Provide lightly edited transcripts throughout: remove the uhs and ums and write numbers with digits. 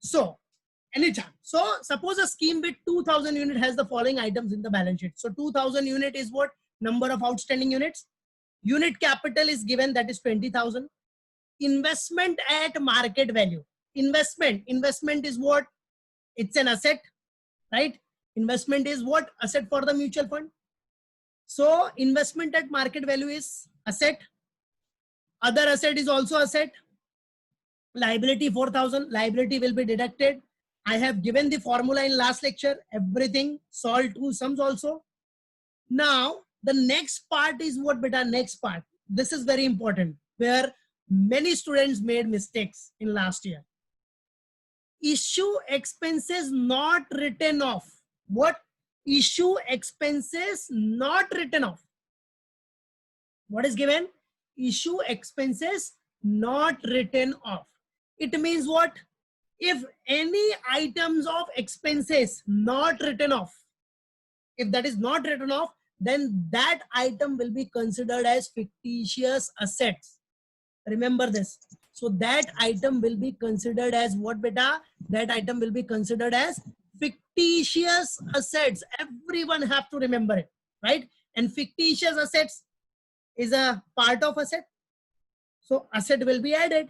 So anytime, so suppose a scheme with 2000 unit has the following items in the balance sheet. So 2000 unit is what? Number of outstanding units. Unit capital is given, that is 20,000. Investment at market value. Investment is what? It's an asset, right? Investment is what? Asset for the mutual fund. So investment at market value is asset. Other asset is also asset. Liability 4,000. Liability will be deducted. I have given the formula in last lecture. Everything solve two sums also. Now the next part is what, beta? Next part. This is very important, where many students made mistakes in last year. Issue expenses not written off. What? Issue expenses not written off. What is given? Issue expenses not written off. It means what? If any items of expenses not written off, if that is not written off, then that item will be considered as fictitious assets. Remember this. So that item will be considered as what, beta? That item will be considered as fictitious assets. Everyone have to remember it, right? And fictitious assets is a part of asset. So asset will be added.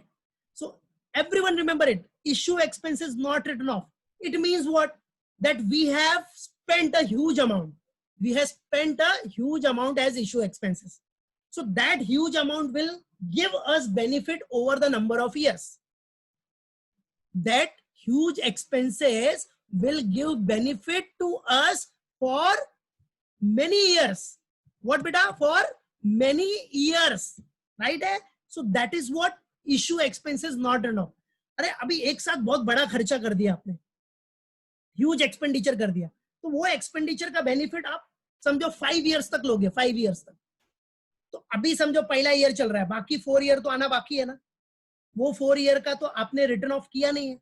So everyone remember it. Issue expenses not written off. It means what? That we have spent a huge amount. We have spent a huge amount as issue expenses. So that huge amount will give us benefit over the number of years. That huge expenses will give benefit to us for many years. What, beta? For many years, right? So that is what issue expenses not written off. अरे अभी एक साथ बहुत बड़ा खर्चा कर दिया आपने, ह्यूज एक्सपेंडिचर कर दिया, तो वो एक्सपेंडिचर का बेनिफिट आप समझो 5 इयर्स तक लोगे, 5 इयर्स तक. तो अभी समझो पहला ईयर चल रहा है, बाकी 4 ईयर तो आना बाकी है ना. वो 4 ईयर का तो आपने रिटर्न ऑफ किया नहीं है,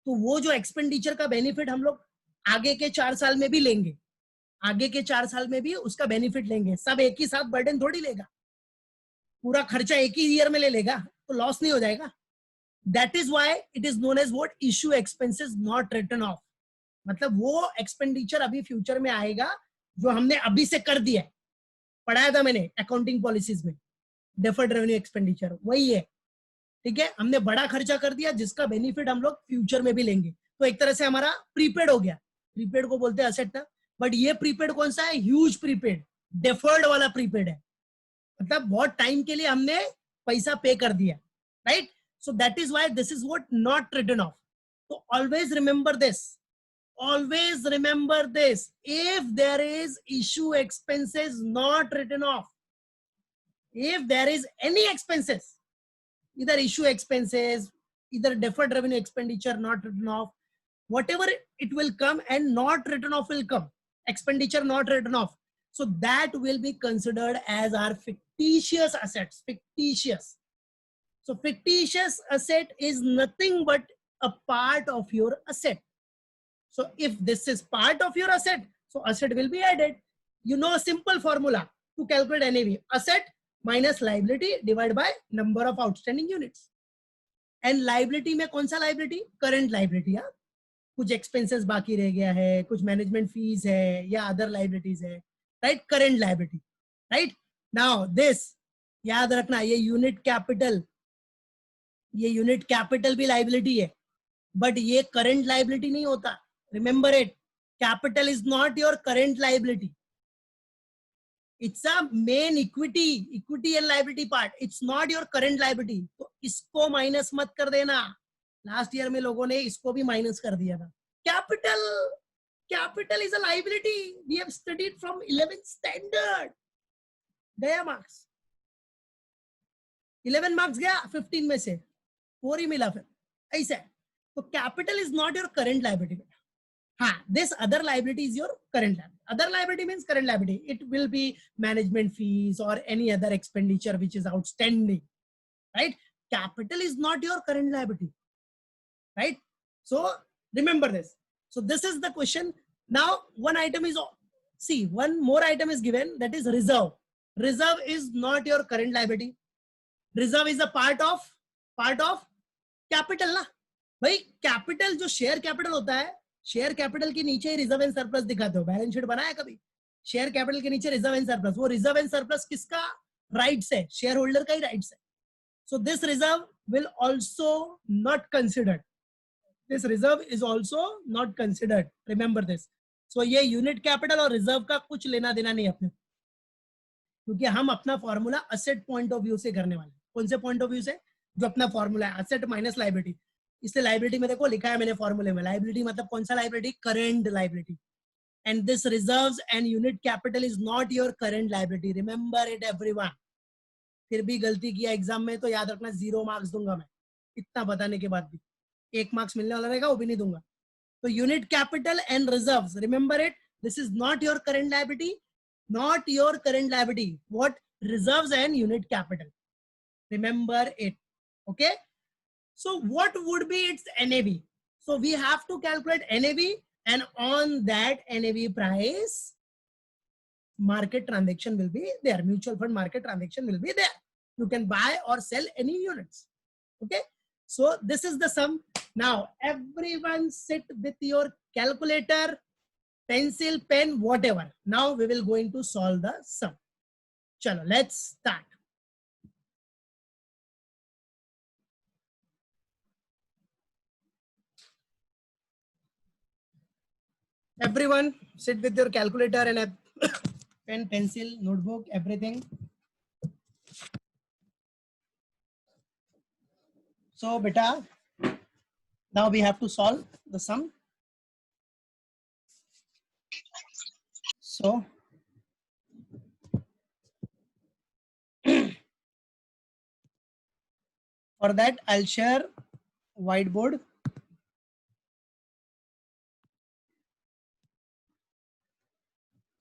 तो वो जो एक्सपेंडिचर का बेनिफिट हम लोग आगे के 4 साल में भी लेंगे. आगे के 4 साल में भी उसका बेनिफिट लेंगे. सब एक ही साथ बर्डन थोड़ी लेगा, पूरा खर्चा एक ही ईयर में ले लेगा तो लॉस नहीं हो जाएगा. That is why it is known as what? Issue expenses not written off. मतलब वो एक्सपेंडिचर अभी फ्यूचर में आएगा जो हमने अभी से कर दिया है. पढ़ाया था मैंने अकाउंटिंग पॉलिसीज में, डेफर्ड रेवेन्यू एक्सपेंडिचर वही है. ठीक है, हमने बड़ा खर्चा कर दिया जिसका बेनिफिट हम लोग फ्यूचर में भी लेंगे. तो एक तरह से हमारा प्रीपेड हो गया. प्रीपेड को बोलते हैं असेट ना, बट ये प्रीपेड कौन सा है? ह्यूज प्रीपेड, डेफर्ड वाला प्रीपेड है. मतलब बहुत टाइम के लिए हमने पैसा पे कर दिया, right? So that is why this is what not written off. So always remember this. Always remember this. If there is issue expenses not written off, if there is any expenses, either issue expenses, either deferred revenue expenditure not written off, whatever it will come and not written off will come. Expenditure not written off. So that will be considered as our fictitious assets. Fictitious. So fictitious asset is nothing but a part of your asset. So if this is part of your asset, so asset will be added. You know a simple formula to calculate NAV. Asset minus liability divided by number of outstanding units. And liability में कौन सा liability? Current liability. हाँ, कुछ expenses बाकी रह गया है, कुछ management fees है या other liabilities है, right? Current liability, right? Now this याद रखना, ये unit capital, ये यूनिट कैपिटल भी लाइबिलिटी है, बट ये करंट लाइबिलिटी नहीं होता. Remember it, capital is not your current liability. It's a main equity, equity and liability part. It's not your current liability. तो इसको माइनस मत कर देना. लास्ट ईयर में लोगों ने इसको भी माइनस कर दिया था. Capital is a liability. We have studied from 11th standard. गया मार्क्स, 11 मार्क्स गया 15 में से 4 ही मिला फिर. ऐसा है. तो capital is not your current liability. हाँ, this other liability is your current liability. Other liability means current liability. It will be management fees और any other expenditure which is outstanding, right? Capital is not your current liability, right? So remember this. So this is the question. Now one item is, see, one more item is given, that is reserve. Reserve is not your current liability. Reserve is a part of capital, na? भाई capital जो share capital होता है, share capital के नीचे ही reserve and surplus दिखाते हो, balance sheet बनाया कभी? शेयर कैपिटल के नीचे रिजर्व एंड सरप्लस, वो रिजर्व एंड सरप्लस किसका राइट्स है? शेयर होल्डर का ही राइट्स है. So this reserve will also not considered, this reserve is also not considered, remember this. So ये यूनिट कैपिटल और रिजर्व का कुछ लेना देना नहीं अपने, क्योंकि हम अपना formula asset point of view से करने वाले हैं. कौन से पॉइंट ऑफ व्यू से? जो अपना फॉर्मूला है असेट माइनस लाइबिलिटी. इसलिए लाइबिलिटी में देखो लिखा है मैंने फॉर्मूले में, लाइबिलिटी मतलब कौन सा liability? Current liability. And this reserves and unit capital is not your current liability, remember it everyone. फिर भी गलती किया एग्जाम में तो याद रखना 0 मार्क्स दूंगा मैं, इतना बताने के बाद भी 1 मार्क्स मिलने वाला रहेगा, वो भी नहीं दूंगा. तो unit capital and reserves, remember it, this is not your current liability, not your current liability. What? Reserves and unit capital, remember it. Okay, so what would be its NAV? So we have to calculate NAV, and on that NAV price market transaction will be there, mutual fund market transaction will be there, you can buy or sell any units. Okay, so this is the sum. Now everyone sit with your calculator, pencil, pen, whatever. Now we will going to solve the sum. Chalo, let's start. Everyone sit with your calculator and a pen, pencil, notebook, everything. So beta, now we have to solve the sum. So for that I'll share whiteboard.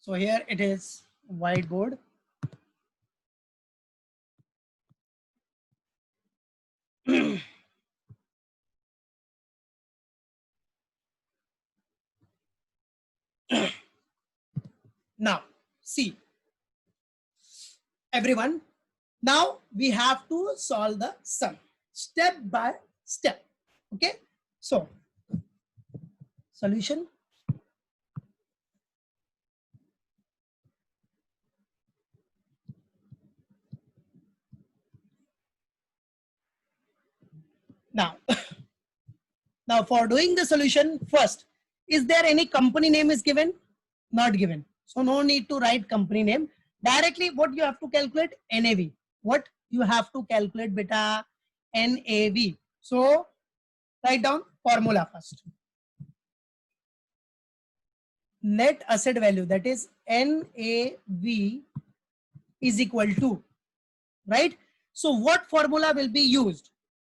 So here it is, whiteboard. Now see everyone, now we have to solve the sum step by step. Okay, so solution. Now now for doing the solution, first, is there any company name is given? Not given, so no need to write company name. Directly what you have to calculate? NAV. What you have to calculate beta? NAV. So write down formula first. Net asset value, that is NAV, is equal to, right? So what formula will be used?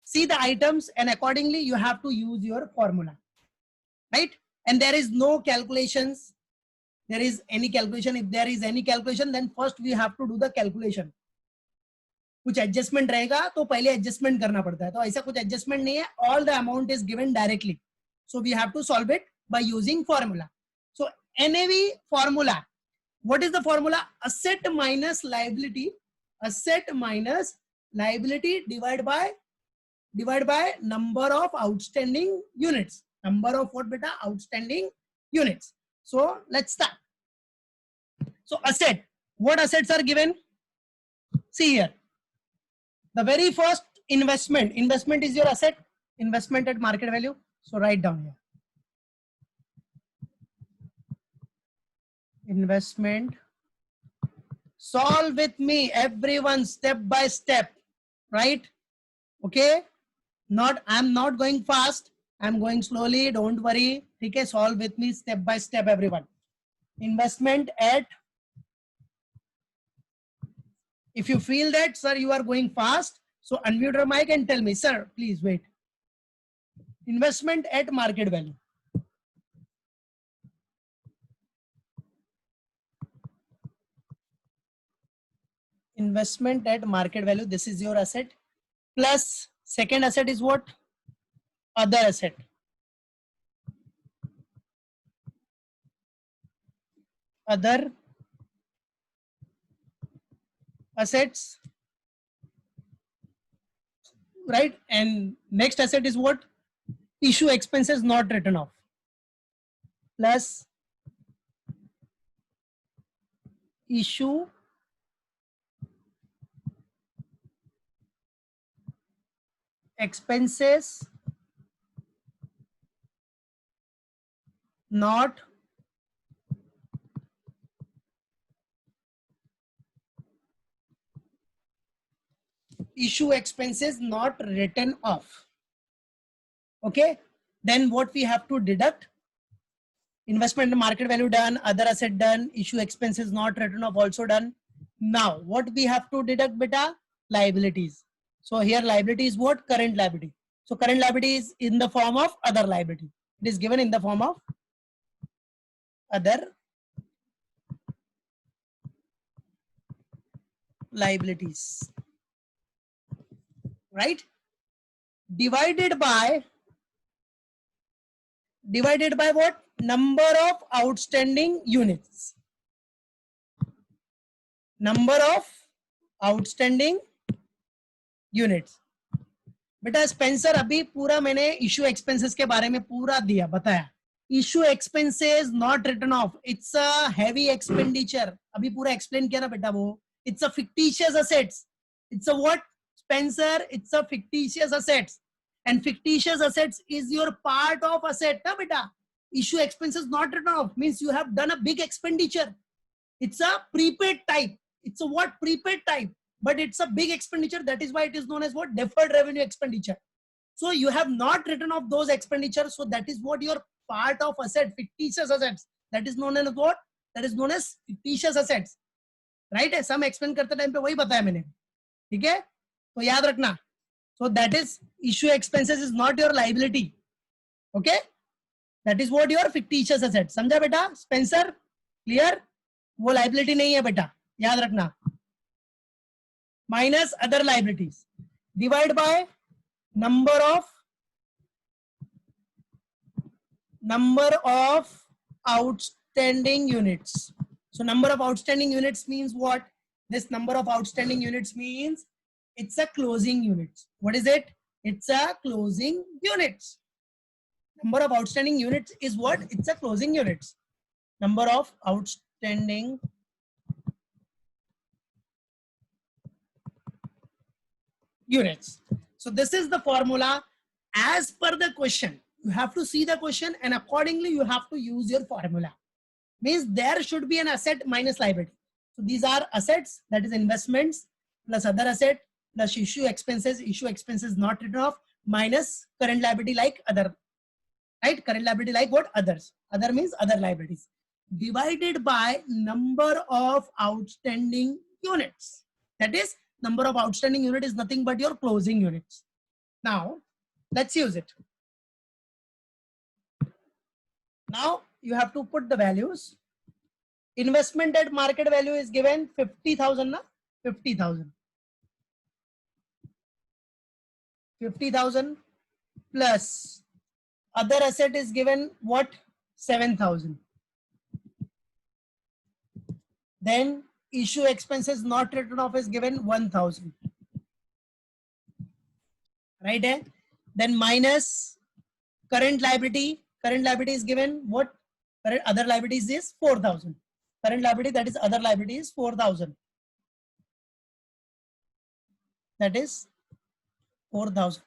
See the items and accordingly you have to use your formula, right? And there is no calculations. There is any calculation? If there is any calculation, then first we have to do the calculation. कुछ adjustment रहेगा तो पहले adjustment करना पड़ता है, तो ऐसा कुछ एडजस्टमेंट नहीं है. All the amount is given directly, so we have to solve it by using formula. So NAV formula, what is the formula? Asset minus liability, asset minus liability divided by number of outstanding units. Number of what beta? Outstanding units. So let's start. So asset, what assets are given? See here, the very first investment, investment is your asset, investment at market value. So write down here, investment. Solve with me everyone step by step, right? Okay, not, I'm not going fast, I'm going slowly, don't worry. Okay, solve with me step by step everyone. Investment at, if you feel that sir you are going fast, so unmute your mic and tell me, sir please wait. Investment at market value. Investment at market value, this is your asset, plus second asset is what? Other asset. Other assets, right? And next asset is what? issue expenses not written off plus issue expenses not written off. Okay, then what we have to deduct? Investment and market value done, other asset done, issue expenses not written off also done. Now what we have to deduct, beta? Liabilities. So here liability is what? Current liability. So current liability is in the form of other liability. It is given in the form of other liabilities, right? Divided by what? Number of outstanding units. Number of outstanding units. बेटा Spencer अभी पूरा मैंने issue expenses के बारे में पूरा दिया, बताया. Issue expenses not written off, it's a heavy expenditure. अभी पूरा एक्सप्लेन किया ना बेटा वो. It's a fictitious assets. It's a what? Spencer, it's a fictitious assets. And fictitious assets is your part of asset, na beta. Issue expenses not written off means you have done a big expenditure. It's a prepaid type. It's a what? Prepaid type, but it's a big expenditure. That is why it is known as what? Deferred revenue expenditure. So you have not written off those expenditures. So that is what your part of asset, fictitious assets. That is known as what? That is known as fictitious assets. Right? Some explain करते time पे वही बताया मैंने. ठीक है? तो याद रखना. So that is issue expenses is not your liability. Okay? That is what your fictitious asset. समझा बेटा? Spencer? Clear? वो liability नहीं है बेटा. याद रखना. Minus other liabilities. Divide by number of outstanding units. So number of outstanding units means what? This number of outstanding units means it's a closing units. What is it? It's a closing units. Number of outstanding units is what? It's a closing units. Number of outstanding units. So this is the formula as per the question. You have to see the question and accordingly you have to use your formula. Means there should be an asset minus liability. So these are assets, that is investments plus other asset plus issue expenses not written off minus current liability like other, right? Current liability like what? Others. Other means other liabilities. Divided by number of outstanding units. That is number of outstanding unit is nothing but your closing units. Now let's use it. Now you have to put the values. Investment at market value is given 50,000 na? 50,000. 50,000 plus other asset is given what? 7,000. Then issue expenses not written off is given 1,000. Right? Eh? Then minus current liability. Current liability is given what? Current other liabilities is 4,000. Current liability, that is other liability, is 4,000. That is 4,000.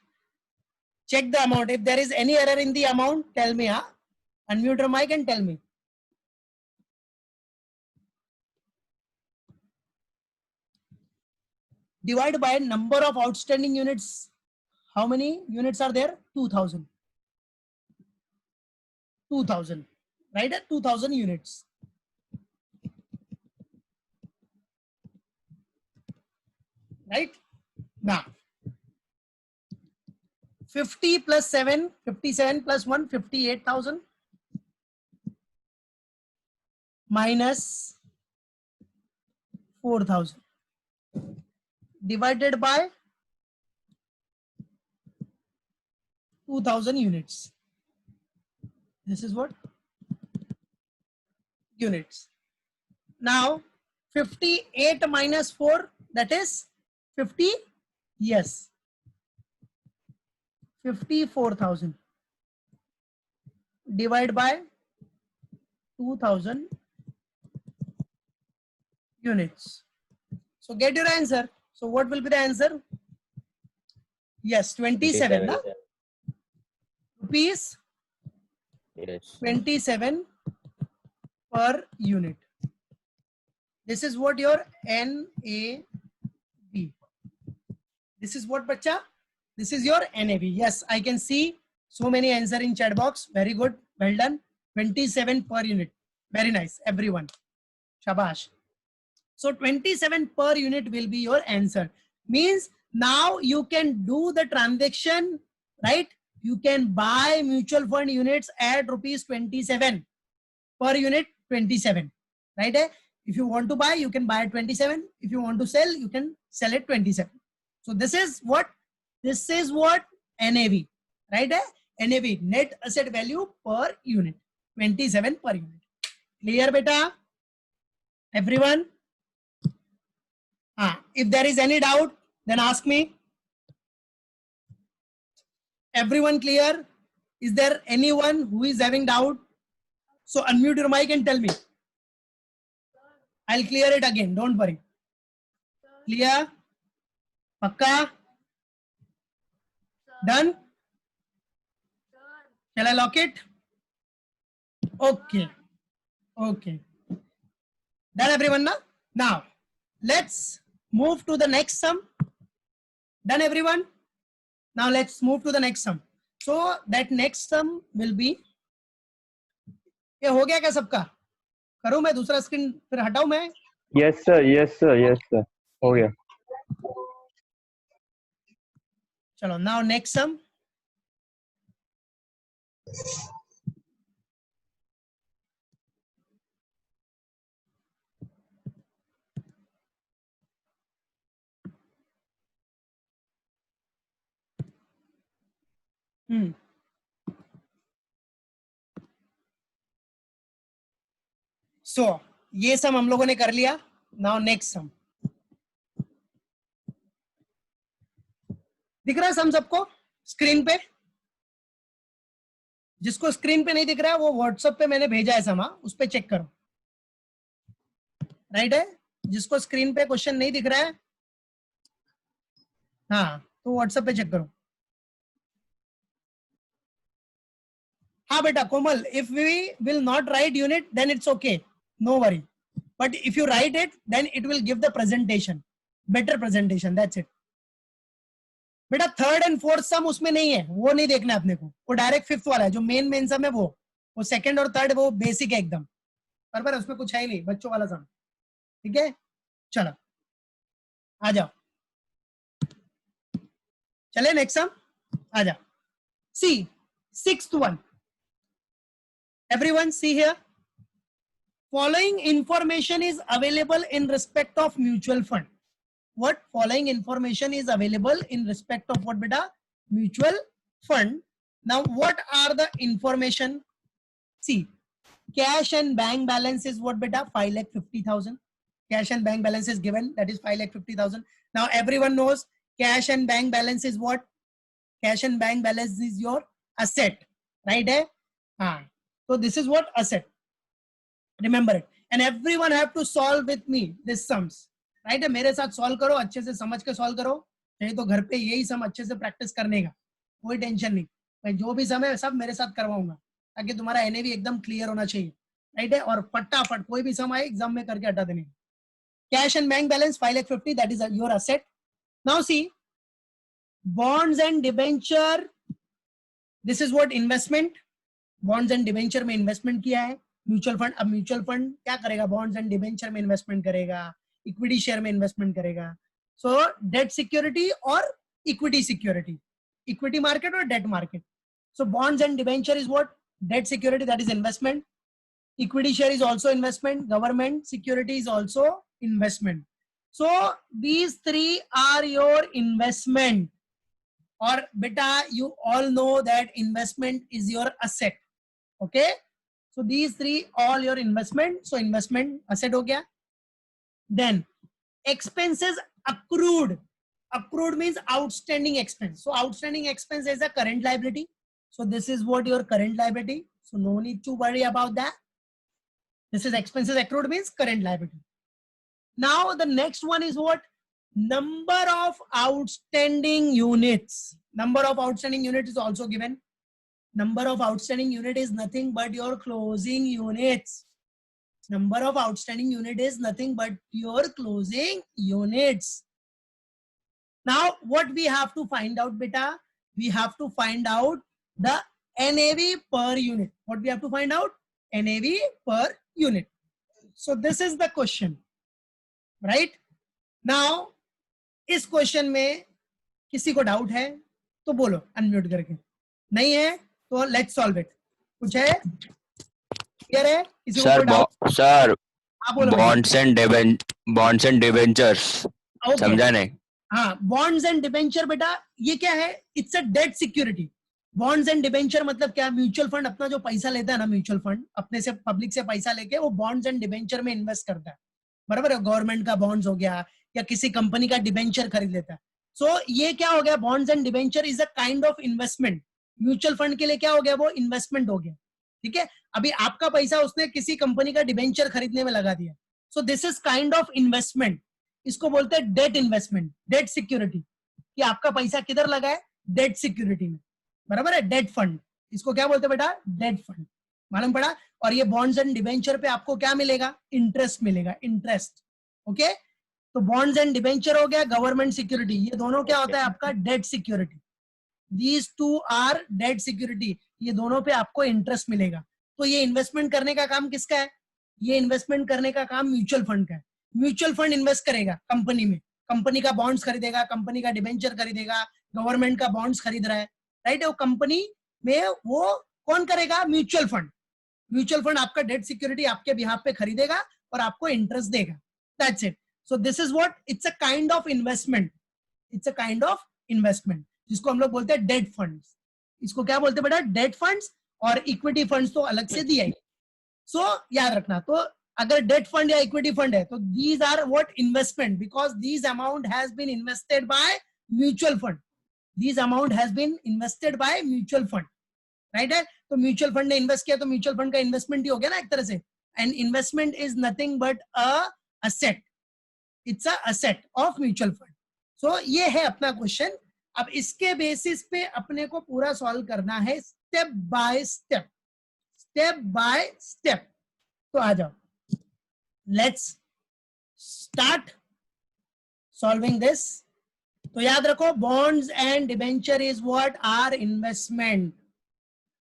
Check the amount. If there is any error in the amount, tell me. Huh? Unmute your mic and tell me. Divide by number of outstanding units. How many units are there? 2,000. 2,000. Right? 2,000 units. Right? Now, 50 plus 7, 57 plus 1, 58,000 minus 4,000 divided by 2,000 units. This is what? Units. Now, 58 minus 4, that is 50. Yes. 54,000. divide by 2000 units. So get your answer. So what will be the answer? Yes, 27. Na? Rupees Yes. 27 per unit. This is what your NAV. This is what, bacha? This is your NAV. Yes, I can see so many answer in chat box. Very good. Well done. 27 per unit. Very nice, everyone. Shabash. So 27 per unit will be your answer. Means now you can do the transaction, right? You can buy mutual fund units at rupees 27 per unit, 27, right? If you want to buy, you can buy at 27. If you want to sell, you can sell at 27. So this is what NAV, right? NAV, net asset value per unit, 27 per unit. Clear, beta? Everyone? If there is any doubt, then ask me. Everyone clear? Is there anyone who is having doubt? So unmute your mic and tell me. I'll clear it again. Don't worry. Clear? Pakka? Done? Shall I lock it? Okay. Okay. Done, everyone? Now, let's move to the next sum. Done, everyone? Now let's move to the next sum. So that next sum will be, ये हो गया क्या सबका? करूं मैं दूसरा screen फिर हटाऊं मैं? Yes sir, yes sir, yes sir. हो गया. चलो, now next sum. So ये सम हम लोगों ने कर लिया. Now next sum. दिख रहा है सम सबको स्क्रीन पे? जिसको स्क्रीन पे नहीं दिख रहा है वो व्हाट्सएप पे मैंने भेजा है समा, उस पे चेक करो. राइट है? जिसको स्क्रीन पे क्वेश्चन नहीं दिख रहा है, हाँ, तो व्हाट्सएप पे चेक करो. हाँ बेटा कोमल, if we will not write unit then it's okay, no worry, but if you write it then it will give the presentation, better presentation, that's it. बेटा थर्ड एंड फोर्थ सम उसमें नहीं है, वो नहीं देखना है अपने को, वो डायरेक्ट फिफ्थ वाला है जो मेन सम है. वो सेकंड और थर्ड वो बेसिक है एकदम, बराबर, उसमें कुछ है ही नहीं, बच्चों वाला सम. ठीक है, चलो आ जाओ, चले नेक्स्ट सम, आ जाओ. See sixth one, everyone see here, following information is available in respect of mutual fund. What following information is available in respect of what beta? Mutual fund. Now what are the information? See, cash and bank balance is what beta? 5,50,000. Cash and bank balance is given, that is 5,50,000. Now everyone knows cash and bank balance is what? Cash and bank balance is your asset, right? So this is what? Asset. Remember it. And everyone have to solve with me this sums. Right है, मेरे साथ solve करो, अच्छे से समझ के solve करो, चाहिए तो घर पे यही सम अच्छे से प्रैक्टिस करने का, कोई टेंशन नहीं. मैं जो भी सम है सब मेरे साथ करवाऊंगा ताकि तुम्हारा एनएवी एकदम क्लियर होना चाहिए. राइट है, और फटाफट कोई भी सम आए एग्जाम में करके हटा देने. Cash and bank balance 5,50,000, that is your asset. Now see, bonds and debenture, this is what? Investment. Bonds and debenture में इन्वेस्टमेंट किया है. म्यूचुअल फंड, अब म्यूचुअल फंड क्या करेगा? बॉन्ड्स एंड डिबेंचर में इन्वेस्टमेंट करेगा, इक्विटी शेयर में investment करेगा. सो डेट सिक्योरिटी और इक्विटी सिक्योरिटी, इक्विटी मार्केट और debt market. So bonds and debenture is what? Debt security, that is investment. Equity share is also investment. Government security is also investment. So these three are your investment. और बेटा you all know that investment is your asset. Okay, so these three all your investment. So investment asset हो गया. Then expenses accrued. Accrued means outstanding expense. So outstanding expense is a current liability. So this is what your current liability. So no need to worry about that. This is expenses accrued means current liability. Now the next one is what? Number of outstanding units. Number of outstanding units is also given. Number of outstanding unit is nothing but your closing units. Number of outstanding unit is nothing but your closing units. Now what we have to find out, beta? We have to find out the NAV per unit. What we have to find out? NAV per unit. So this is the question, right? Now इस question में किसी को doubt है तो बोलो unmute करके, नहीं है तो लेट्स सॉल्व इट. कुछ है? क्लियर है? किसी को कोई डाउट? सर आप बोलो. बॉन्ड्स एंड डिबेंचर्स समझा नहीं? हाँ, बॉन्ड्स एंड डिबेंचर बेटा ये क्या है? It's a debt security. Bonds and debenture मतलब क्या? म्यूचुअल फंड अपना जो पैसा लेता है ना, म्यूचुअल फंड अपने से पब्लिक से पैसा लेके वो बॉन्ड्स एंड डिबेंचर में इन्वेस्ट करता है. बराबर है? गवर्नमेंट का बॉन्ड्स हो गया या किसी कंपनी का डिबेंचर खरीद लेता है. सो ये क्या हो गया? Bonds and debenture is a kind of investment. Mutual fund के लिए क्या हो गया? वो इन्वेस्टमेंट हो गया. ठीक है, अभी आपका पैसा उसने किसी कंपनी का डिबेंचर खरीदने में लगा दिया. So this is kind of investment. इसको बोलते हैं डेट इन्वेस्टमेंट, डेट सिक्योरिटी. कि आपका पैसा किधर लगा है? डेट सिक्योरिटी में. बराबर है? Debt fund. इसको क्या बोलते हैं बेटा? Debt fund. मालूम पड़ा? और ये बॉन्ड्स एंड डिबेंचर पे आपको क्या मिलेगा? इंटरेस्ट मिलेगा. इंटरेस्ट. ओके, तो बॉन्ड्स एंड डिबेंचर हो गया गवर्नमेंट सिक्योरिटी. ये दोनों क्या होता है? आपका debt security. These two are debt security. ये दोनों पे आपको इंटरेस्ट मिलेगा. तो ये इन्वेस्टमेंट करने का काम किसका है? ये इन्वेस्टमेंट करने का काम म्यूचुअल फंड का है. म्यूचुअल फंड इन्वेस्ट करेगा कंपनी में, कंपनी का बॉन्ड्स खरीदेगा, कंपनी का डिबेंचर खरीदेगा, गवर्नमेंट का बॉन्ड्स खरीद रहा है, राइट? वो कंपनी में वो कौन करेगा? Mutual fund. म्यूचुअल फंड आपका डेट सिक्योरिटी आपके बिहाफ पे खरीदेगा और आपको इंटरेस्ट देगा. That's it. So this is what? It's a kind of investment. It's a kind of investment जिसको हम लोग बोलते हैं डेट फंड्स. इसको क्या बोलते हैं बेटा? Date funds. और इक्विटी फंड्स तो अलग से दिया है. सो याद रखना. तो अगर डेट फंड या इक्विटी फंड है तो these are what? Investment, because these amount has been invested by mutual fund. These amount has been invested by mutual fund, right है? तो म्यूचुअल फंड ने इन्वेस्ट किया तो म्यूचुअल फंड का investment ही हो गया ना एक तरह से. And investment is nothing but a asset. It's a asset of mutual fund. So ये है अपना क्वेश्चन. अब इसके बेसिस पे अपने को पूरा सॉल्व करना है step by step, step by step. तो आ जाओ, लेट्स स्टार्ट सॉल्विंग दिस. तो याद रखो bonds and debenture is what? Are investment.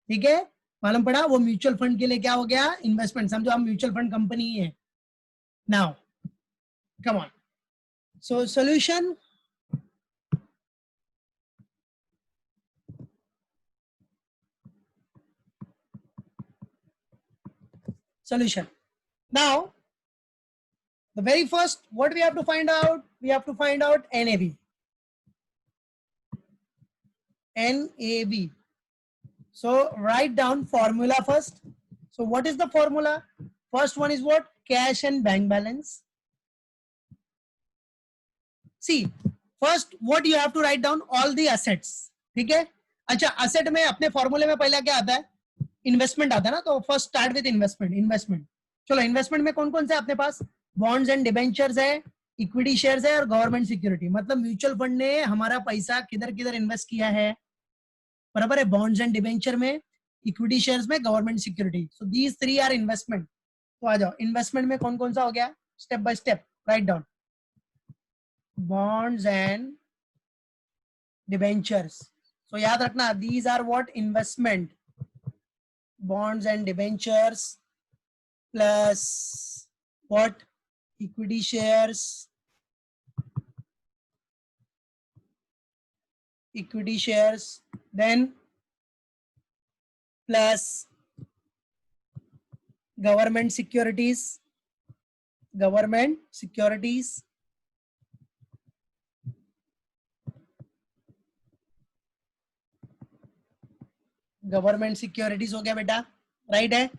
ठीक है, मालूम पड़ा? वो म्यूचुअल फंड के लिए क्या हो गया? इन्वेस्टमेंट. समझो हम म्यूचुअल फंड कंपनी है. Now come on. So solution. Solution. Now, the very first, what we have to find out? We have to find out NAV. NAV. So write down formula first. So what is the formula? First one is what? Cash and bank balance. See, first what you have to write down? All the assets. ठीक है? अच्छा, asset में अपने फॉर्मूले में पहला क्या आता है? इन्वेस्टमेंट आता है ना. तो first start with investment. Investment. चलो, इन्वेस्टमेंट में कौन कौन से अपने पास? बॉन्ड्स एंड डिबेंचर्स है, इक्विटी शेयर्स है और गवर्नमेंट सिक्योरिटी. मतलब म्यूचुअल फंड ने हमारा पैसा किधर किधर इन्वेस्ट किया है? बराबर है? बॉन्ड्स एंड डिबेंचर में, इक्विटी शेयर्स में, government security. So these three are investment. तो आ जाओ, इन्वेस्टमेंट में कौन कौन सा हो गया? Step by step write down. Bonds and debentures. So याद रखना, these are what? Investment. Bonds and debentures plus what? Equity shares. Equity shares. Then plus government securities. Government securities. Government securities हो गया बेटा, राइट है?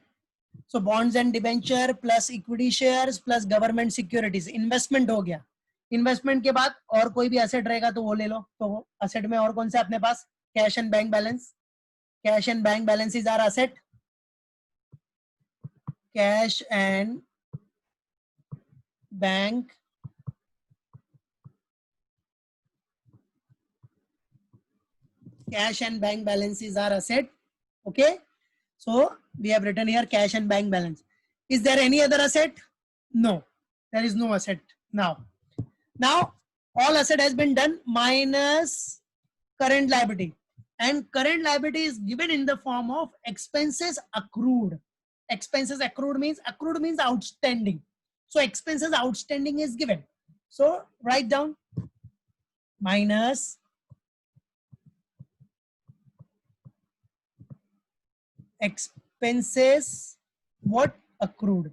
So bonds and debenture plus equity shares plus government securities. Investment हो गया. Investment के बाद और कोई भी एसेट रहेगा तो वो ले लो. तो एसेट में और कौन सा अपने पास? Cash and bank balance. cash and bank balances are asset. Cash and bank balances are asset. Okay, so we have written here cash and bank balance. Is there any other asset? No, there is no asset. Now all asset has been done minus current liability, and current liability is given in the form of expenses accrued. Expenses accrued means outstanding. So expenses outstanding is given. So write down minus expenses what accrued.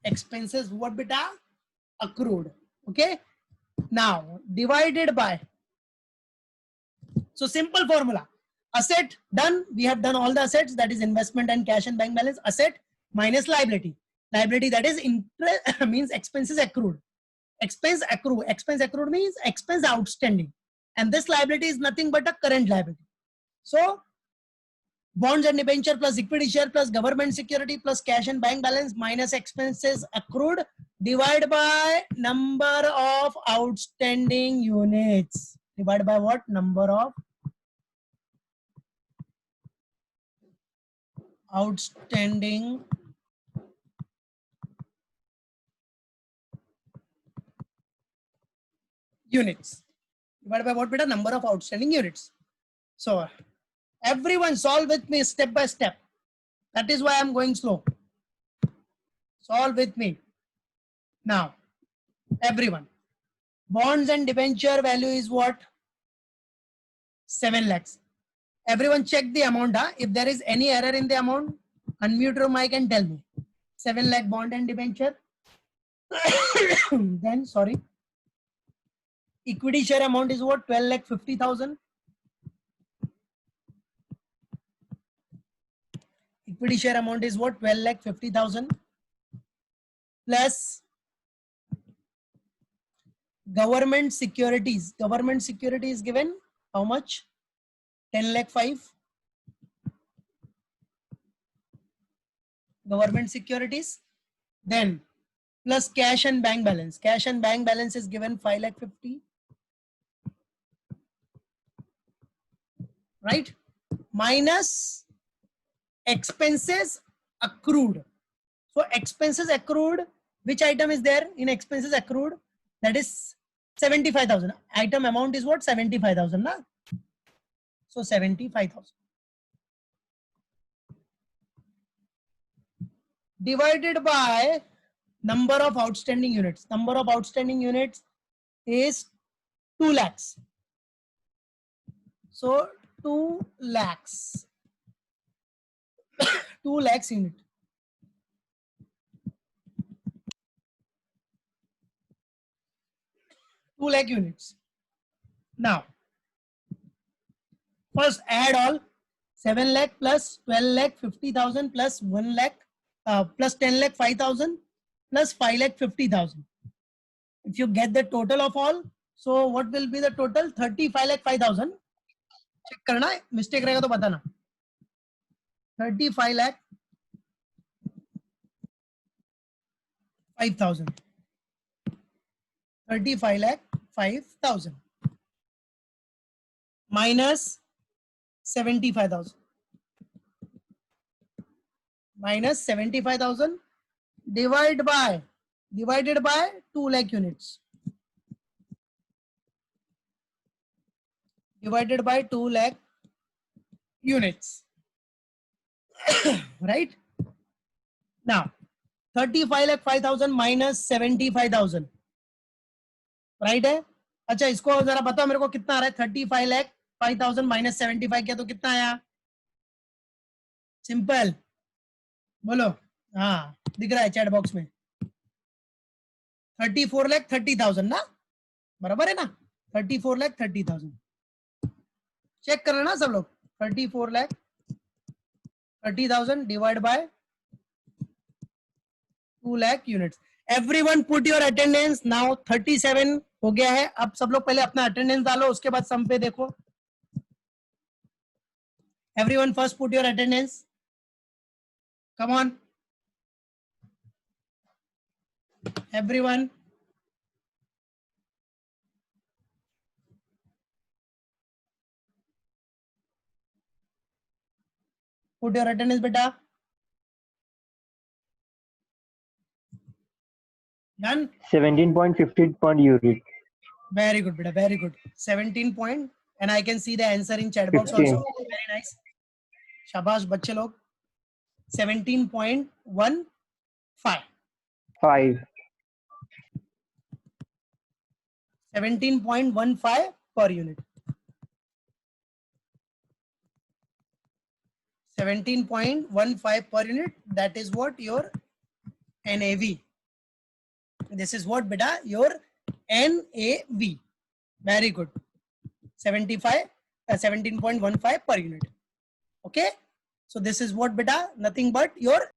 Expenses what beta? Accrued. Okay, now divided by, so simple formula, asset done, we have done all the assets, that is investment and cash and bank balance. Asset minus liability, that is interest means expenses accrued. Expense accrued means expense outstanding, and this liability is nothing but a current liability. So bonds and debenture plus equity share plus government security plus cash and bank balance minus expenses accrued, divide by number of outstanding units. Divided by what? Number of outstanding units. Divided by what beta? Number of outstanding units. So everyone solve with me step by step. That is why I'm going slow. Solve with me. Now, everyone. Bonds and debenture value is what? 7 lakhs. Everyone check the amount. If there is any error in the amount, unmute your mic and tell me. 7 lakh bond and debenture. Then, sorry. Equity share amount is what? 12 lakh 50,000. Equity share amount is what? 12 lakh 50,000 plus government securities. Government security is given how much? 10 lakh 5. Government securities. Then plus cash and bank balance. Cash and bank balance is given 5 lakh 50. Right? Minus expenses accrued. So expenses accrued, which item is there in expenses accrued? That is 75,000. Item amount is what? 75,000. Na? So 75,000. Divided by number of outstanding units. Number of outstanding units is 2 lakhs. So 2 lakhs. 2 lakhs unit. Two lakh units. Now, first add all 7 lakh plus 12 lakh 50,000 plus 1 lakh plus 10 lakh 5,000 plus 5 lakh 50,000. If you get the total of all, so what will be the total? 35 lakh 5,000. Check करना है, mistake रहेगा तो बताना. 35 lakh 5,000. 35 lakh 5,000 minus 75,000. Minus 75,000 divided by 2 lakh units. Divided by 2 lakh units. Right? Now, 35 lakh 5,000 minus 75,000. Right है. अच्छा इसको जरा बताओ मेरे को कितना आ रहा है? 35 लाख 5,000 माइनस 75 किया तो कितना आया? सिंपल बोलो. हाँ दिख रहा है चैट बॉक्स में. 34 लाख 30,000 ना, बराबर है ना? 34 लाख 30,000. चेक करना ना सब लोग. 34 lakh 30,000 divide by 2 lakh units. Everyone put your attendance. Now 37 हो गया है. अब सब लोग पहले अपना अटेंडेंस डालो, उसके बाद सम पे देखो. Everyone first put your attendance. Come on. Everyone. Put your attendance, beta. Done? 17.50 per unit. Very good, beta. Very good. 17 point. And I can see the answer in chat box 15. also. Very nice. Shabash, bachche log. 17.15. 5. 17.15 per unit. 17.15 per unit. That is what your NAV. This is what beta your NAV. Very good. 17.15 per unit. Okay. So this is what beta, nothing but your